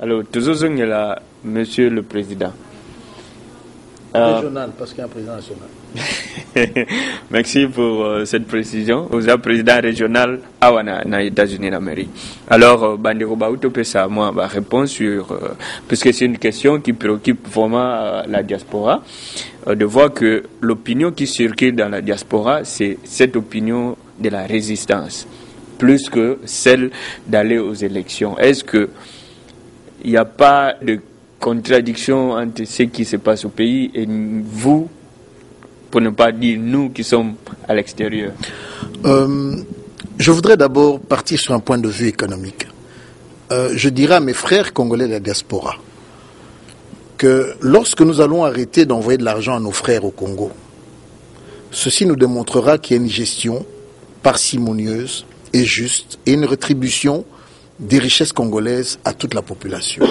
Alors, toujours là, Monsieur le Président. Régional, parce qu'il y a un président national. Merci pour cette précision. Vous êtes président régional aux États-Unis d'Amérique. Alors, Bandero Baouto Pessa, moi, ma réponse sur, puisque c'est une question qui préoccupe vraiment la diaspora, de voir que l'opinion qui circule dans la diaspora, c'est cette opinion de la résistance, plus que celle d'aller aux élections. Est-ce que il n'y a pas de contradiction entre ce qui se passe au pays et vous, pour ne pas dire nous qui sommes à l'extérieur? Je voudrais d'abord partir sur un point de vue économique. Je dirais à mes frères congolais de la diaspora que lorsque nous allons arrêter d'envoyer de l'argent à nos frères au Congo, ceci nous démontrera qu'il y a une gestion parcimonieuse et juste et une rétribution des richesses congolaises à toute la population.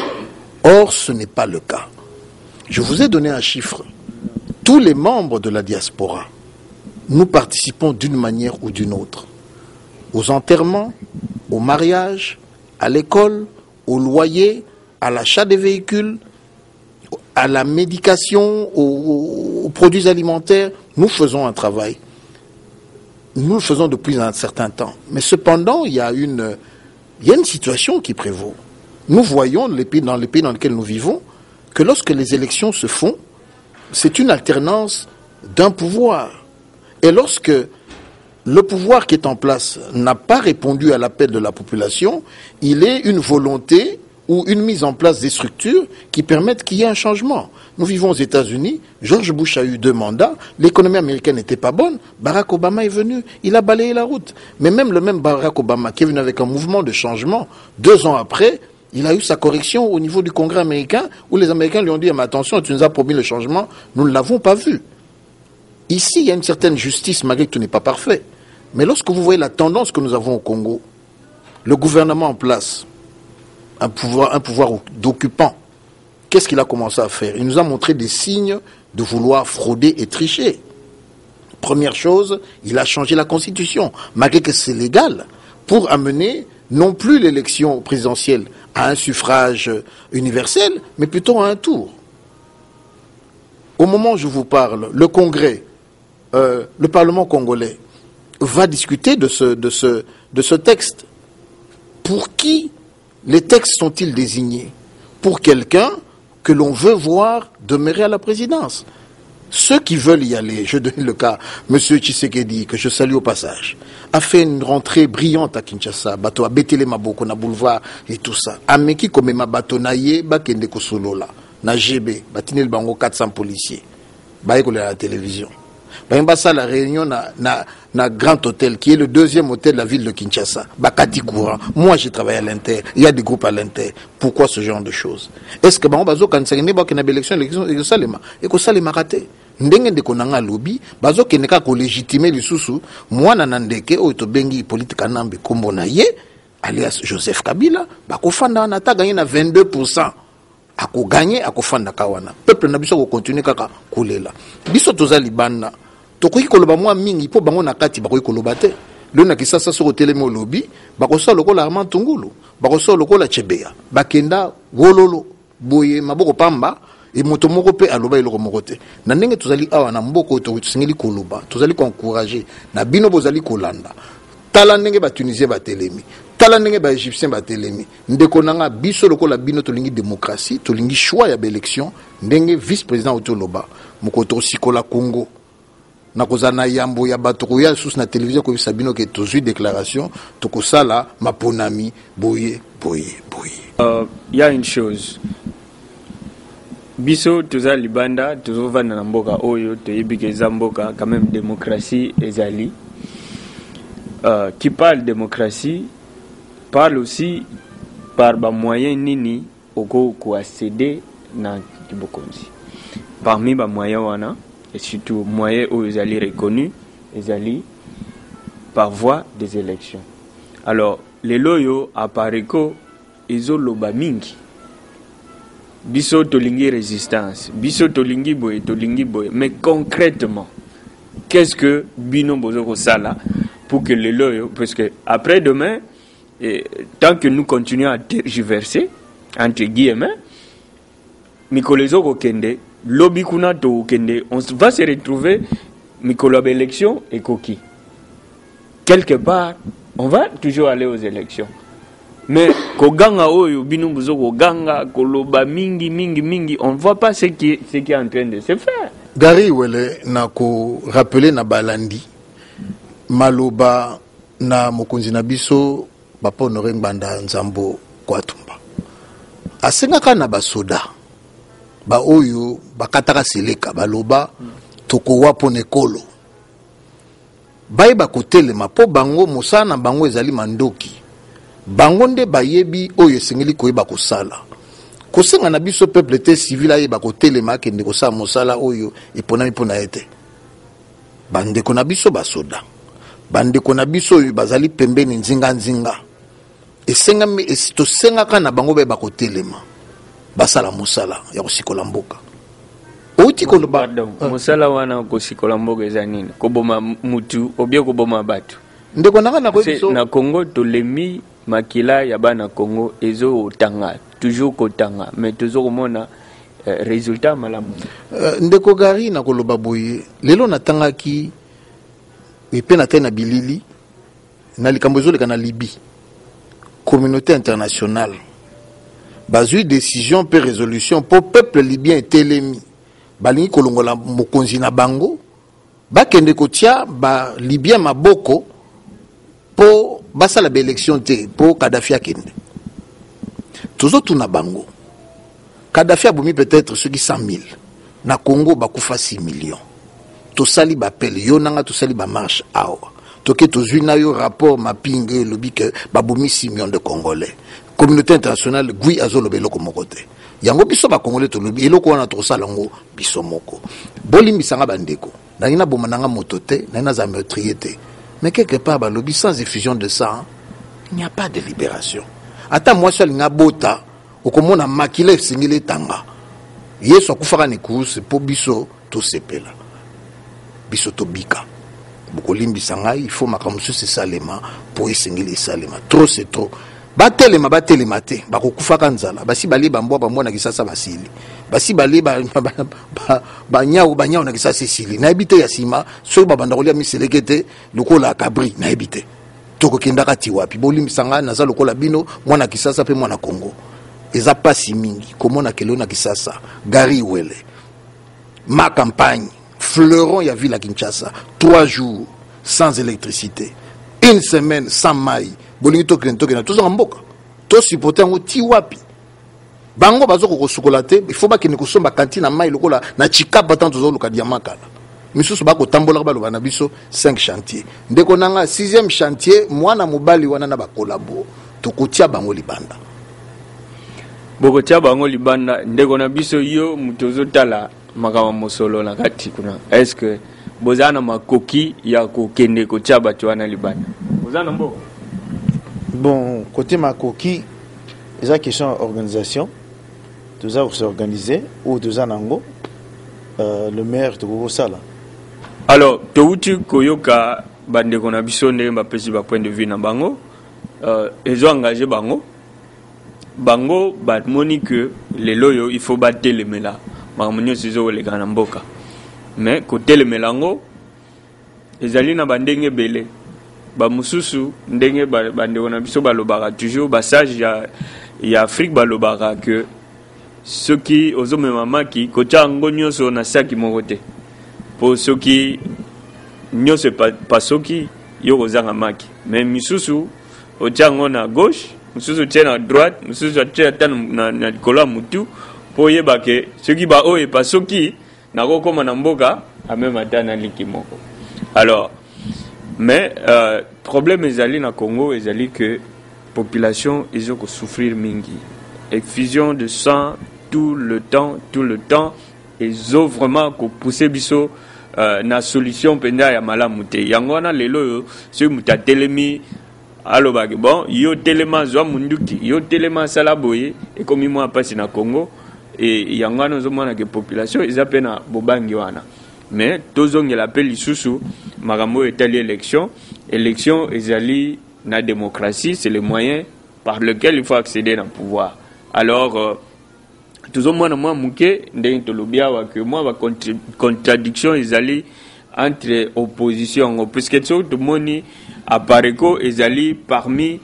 Or, ce n'est pas le cas. Je vous ai donné un chiffre. Tous les membres de la diaspora, nous participons d'une manière ou d'une autre. Aux enterrements, au mariage, à l'école, au loyer, à l'achat des véhicules, à la médication, aux produits alimentaires. Nous faisons un travail. Nous le faisons depuis un certain temps. Mais cependant, il y a une situation qui prévaut. Nous voyons dans les pays dans lesquels nous vivons que lorsque les élections se font, c'est une alternance d'un pouvoir. Et lorsque le pouvoir qui est en place n'a pas répondu à l'appel de la population, il est une volonté ou une mise en place des structures qui permettent qu'il y ait un changement. Nous vivons aux États-Unis, George Bush a eu 2 mandats, l'économie américaine n'était pas bonne, Barack Obama est venu, il a balayé la route. Mais même le même Barack Obama qui est venu avec un mouvement de changement, 2 ans après, il a eu sa correction au niveau du Congrès américain, où les Américains lui ont dit, mais attention, tu nous as promis le changement, nous ne l'avons pas vu. Ici, il y a une certaine justice, malgré que tout n'est pas parfait. Mais lorsque vous voyez la tendance que nous avons au Congo, le gouvernement en place, un pouvoir d'occupant, qu'est-ce qu'il a commencé à faire? Il nous a montré des signes de vouloir frauder et tricher. Première chose, il a changé la Constitution, malgré que c'est légal, pour amener non plus l'élection présidentielle à un suffrage universel, mais plutôt à un tour. Au moment où je vous parle, le Congrès, le Parlement congolais, va discuter de ce texte. Pour qui les textes sont-ils désignés? Pour quelqu'un que l'on veut voir demeurer à la présidence. Ceux qui veulent y aller, je donne le cas, M. Tshisekedi, que je salue au passage, a fait une rentrée brillante à Kinshasa, bateau a Betele Maboko, na boulevard et tout ça. Ameki comme ma bateau na ye, bakende ko solo la, na GB, batinel bango 400 policiers, baïko à la télévision. Ça la réunion na Grand Hôtel, qui est le 2e hôtel de la ville de Kinshasa. Bakati courant. Moi, j'ai travaillé à l'Inter. Il y a des groupes à l'Inter. Pourquoi ce genre de choses? Est-ce que bazo quand c'est une élection et Salema et que Salema raté? Ndenge de konanga lobby, bazo keneka ko légitimer les sous moi nanandeke o to bengi politique nambe kombo na ye alias Joseph Kabila, bako fanda na ta gagné na 22%. Ako gagné ako fanda kawana. Peuple na biso ko continuer kaka kulela. Biso tozali bana. Tokoki koloba mwa mingi po bango na kati bakoki koloba te. Le na kisasa soko telemo lobby, bakosa lokola Armand Tungulu, bakosa lokola Chebeya, bakenda wololo boye maboko pamba et moto moko pe aloba eloko moko te. Na ndenge tozali awa na mboko to tsingeli koloba, tozali ko encourager na bino bozali kolanda. Tala ndenge ba Tunisien ba telemi, tala ndenge ba Égyptien ba telemi. Ndeko nanga biso lokola bino tolingi démocratie, tolingi choix ya ba élection, ndenge vice-président otoloba, mokoto sikola Congo. Nakozana yambo ya batokoya sous na télévision ko bisabino ke tozui déclaration tokosala maponami boye. Y a une chose. Biso toza libanda tozova na mboka oyo toyebike zamboka quand même démocratie ezali. Qui parle démocratie parle aussi par ba moyen nini oko ko accéder na kibokonzi. Parmi ba moyens wana et surtout moyens où ils allaient reconnus, ils allaient par voie des élections. Alors, les loyaux apparaissent qu'ils ont loba mingi. Biso tolingi résistance, biso tolingi boye. Mais concrètement, qu'est-ce que bino bozoko sala pour que les loyaux, parce que après demain, tant que nous continuons à tergiverser, entre guillemets, mikolo ezoko kende, lobby kuna to kende, on va se retrouver mikolo élection et koki. Quelque part, on va toujours aller aux élections. Mais koganga oyo bino buzo koganga koloba mingi, on ne voit pas ce qui est en train de se faire. Gary Wele na ko rappeler na balandi maloba na mokonzi na biso Papa Honoré Ngbanda Nzambo Kwatumba. Asengaka na basoda ba oyo bakataka seleka baloba toko wapo nekolo. Baye bakotelema po bango mosana bango ezali mandoki. Bango nde bayebi oyo esengeli koyeba kosala. Kosenga na biso peuple te civil ayeba kotelema akende kosala mosala oyo eponami mpona ete. Bandeko na biso basoda. Bandeko na biso oyo bazali pembeni nzinga. Esengami tosengaka na bango bayeba kotelema. Basala mosala ya kosikola mboka. Outi koloba mosala wana kosikola mboka eza nini? Koboma mutu obie koboma batu. Ndeko nanga na koyiso na Congo tolemi makila ya bana Congo ezo otanga toujours kotanga mais toujours komona résultat malamu. Ndeko Gary na koloba boye lelo natangaki epe na tena bilili na likambo ezoleka na Libye. Communauté internationale bazui décision pe résolution pour peuple libyen telemi balingi kolongola mokonzi na bango bakende kotia ba libyen maboko po basala ba élection te po Kadhafi akende tozo tuna bango Kadhafi abomi peut-être ceux qui 100 000 na Congo bakufa 6 millions to sali ba pele yo nanga to sali ba marche awa toke tozui na yo rapport mapinge lobi que babomi 6 millions de Congolais. Communauté internationale gui azolo beloko mokote yango biso ba Congolais to lobi eloko wana to sala ngo biso moko bolimi sanga bandeko na ina bomananga motote na ina za meurtrier. Mais quelque part ba lobi sans effusion de sang il n'y a pas de libération. Ata moi seul nga bota okomona makile singile tanga yeso akufaka ne course po biso to sepela biso to bika bokolimbi sanga il faut makamusu se salema po esingile salema trop c'est trop. Batelema te bakokufaka nzala basi bali bambwa bambwa na kisasa basili basi bali banyao na kisasa sili na ebite ya sima so babanda kolia miselekete lokola kabri na ebite toko kendaka ti wapi bolimisanga naza lokola bino mwana kisasa pe mwana Congo eza pasi mingi komona kelo na kisasa Gary Wele ma campagne fleuron ya ville à Kinshasa 3 jours sans électricité 1 semaine sans maille bolingi toke na tozo mboka to supporter ngo ti wapi bango bazoko kosukola te il faut bakene kosomba kantine mai lokola na chikapa tanto zo luka diamakala misusu bako tambola baloba na biso 5 chantiers ndeko nanga 6e chantier mwana mobali wana na bakolabo tokotia bango libanda bokotia bango libanda ndeko na biso yo mutozo tala makama mosolo na kati kuna est-ce que bozana makoki ya kokende kotia bato wana libanda bozana mbo. Bon, côté Makoki, il y a une question d'organisation. Tout ça, vous organisé ou deux ans le maire de Gogosala. Alors, Touti Koyoka, Bande Konabisone, ma pesi ba point de vue na bango, ils ont engagé bango. Bango, bat moni que les loyaux, il faut battre les mela. Marmonio Sizo les Ganamboka. Mais côté les melango, ils allaient na bandenge belé. Ba mususu ndenge bande wana biso balobaka toujours basage ya Afrique balobaka que ceux qui ozomema maki kocha ngo nyonso na saki moko te po soki nyonso pa soki yo kozanga maki mais misusu ocha ngo na gauche misusu tia na droite misusu tia na kola mutu po yeba ke soki ba oye pa soki na kokoma na mboka amema tana liki moko. Alors mais problème ezali na Congo ezali que population ils ont souffrir mingi effusion de sang tout le temps ils ont vraiment pousser biso na solution penda ya malamu te yango wana lelo ce mutatelemi alobaki bon yo telema zwa munduki yo telema sala boye et comme moi passe na Congo et yango wana zomona que population ils apena bobangi wana. Mais tozong il appelle lisusu makambo etali élection ezali na démocratie c'est le moyen par lequel il faut accéder au pouvoir Alors tout le monde moi muke ndenge tolobia wa que moi va contradiction ezali entre opposition puisque tout le monde apareko ezali parmi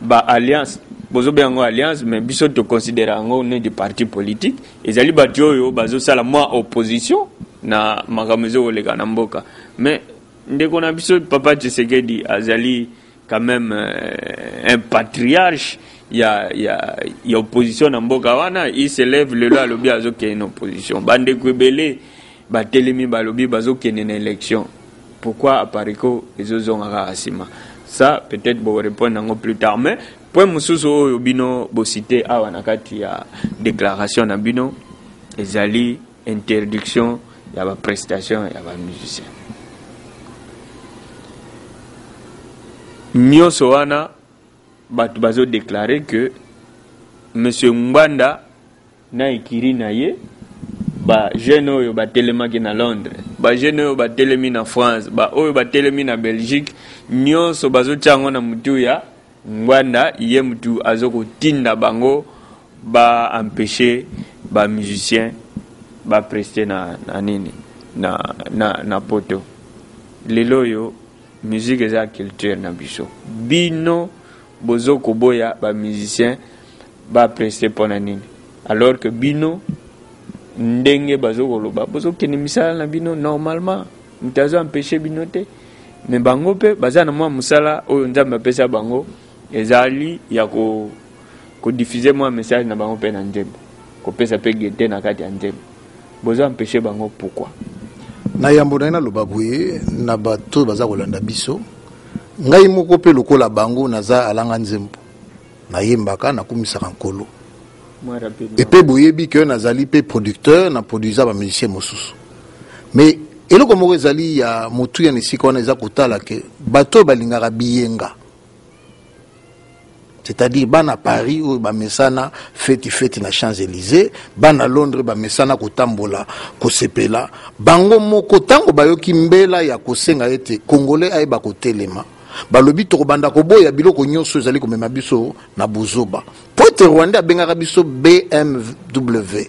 ba alliance bozo bengo alliance mais biso to considérer ngo ne des partis politiques ezali batioyo bazo sala moi opposition na magamezo olega na mboka mais ndeko na biso papa Tshisekedi azali quand même un patriarche. Il y a opposition na mboka wana, il se lève le là lobi azo ke une opposition bande kwebele ba telemi ba lobi bazo ke une élection. Pourquoi apariko ezozonga asima? Ça peut-être bo répondre ngo plus tard, mais point mususu oyo bino bo cité awa na kati ya déclaration na bino ezali interdiction ya ba prestation ya ba musicien. Nyoso wana batu bazo déclarer que monsieur Mbanda na ikiri na ye ba jeune oyo ba telemaki na Londres ba jeune oyo ba telemi na France ba oyo ba telemi na Belgique nyonso bazo tyango na mutu ya Mbanda ye mutu azoko tinda bango ba empêcher ba musicien ba prester na nini na poto lelo yo musique eza culture na biso bino bozo koboya ba musicien ba prester pona nini alors que bino ndenge bazo koloba bozo kene misala na bino normalement mutazo empêcher bino te mais bango pe bazana mwa musala oyo nzamba pesa bango ezali ya ko diffuser moi message na bango pe na ndembo ko pesa pe gete na kati ya ndembo bozo empêcher bango pourquoi na yambo na loba boye na bato baza kolanda biso ngai moko pe lokola bango naza alanga nzembo na yembaka na kumisaka nkolo et pe boyebi que nazali pe producteur na produisa ba musicien mosusu mais eloko moko ezali ya motu ya nisika wana eza kotala ke bato balingaka biyenga c'est-à-dire bana Paris ou ba mesana feti na Champs-Élysées bana Londres ba mesana kotambola kosepela bango moko tango bayoki mbela ya kosenga ete congolais ayeba kotelema balobi to banda ko boya biloko nyonso ezali ko mema biso na buzoba pote Rwanda bengaka biso BMW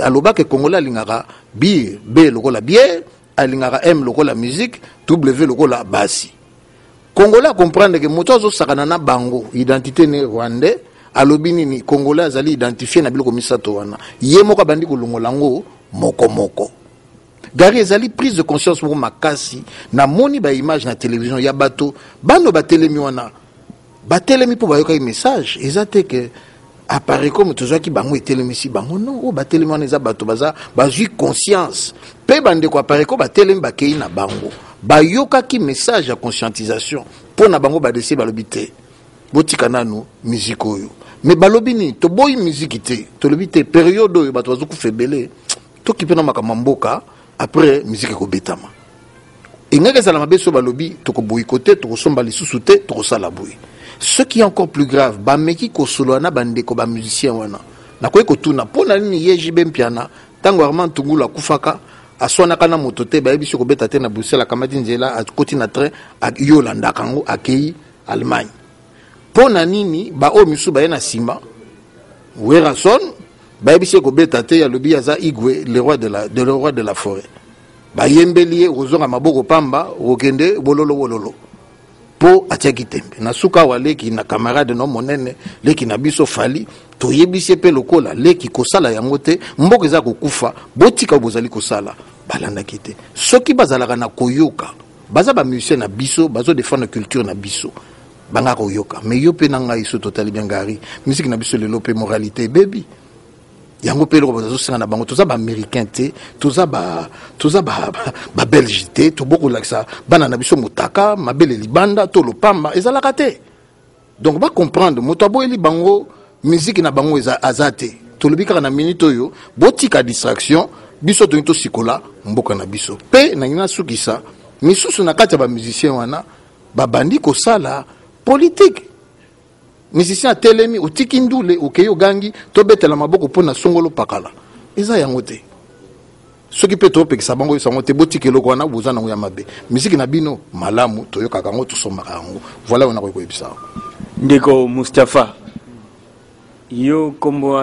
aloba ke congolais alingaka B lokola bière alingaka M lokola musique W lokola basi congolais a comprendre que moto azo sakana na bango identité ne rwandais alobi nini congolais azali identifié na biloko misato wana ye moko bandi kolongola ngo moko gari ezali prise de conscience pour makasi na moni ba image na télévision ya bato bano batelemi wana batelemi po bayoka message ezate que apparaît comme toujours qui bango etelemi si bango non o batelemi wana eza bato baza bazui conscience pe bande ko apparaît ko batelemi bakei na bango bayoka ki message ya conscientisation pour na bango badesi balobi te botika nanu musique oyo mais balobi ni to boy musique te to lobi te période oyo bato bazo ku febele to ki pena makambo mboka après musique ko betama ingaka sala mabeso balobi to ko boycotter to ko somba lisusu te to ko sala boy ce qui est encore plus grave ba meki ko solo na bande ko ba musicien wana na ko tuna pona nini yeji bempiana tango Armand Tungula kufaka aswana kana motote ba yebiso ko beta te na Bruxelles kamati nzela a koti na train a Yolanda kango akei Allemagne pona nini ba o misu ba na sima Werason ba yebiso ko beta te ya lobi aza Igwe le roi de la forêt ba yembelier ozonga maboko pamba okende bololo po atiaki tembe na suka waleki na camarade no monene leki na biso fali to yebisi pe lokola leki kosala yango te mboka za kokufa botika bozali kosala balanda kite soki bazalaka na koyoka baza ba musicien na biso bazo défendre culture na biso banga koyoka mais yo pe nanga iso totali bien gari musique na biso lelo pe moralité baby yango pe loko bazo singa na bango toza ba américain te toza ba belge te to boko laksa bana na biso mutaka mabele libanda to lopamba ezalaka te donc ba comprendre moto aboyeli bango musique na bango azate to lobika na minute oyo botika distraction biso to sikola mboka na biso pe na ngina sukisa misusu na kati ba musicien wana ba bandi ko sala politique musicien telemi otiki ndule okeyo gangi to betela maboko pona songolo pakala eza yango te soki pe to pekisa bango sango te botiki eloko wana bozana ngo ya mabe musique na bino malamu toyoka kango tosomaka yango voilà on a ko ebisa ndeko Mustafa yo kombo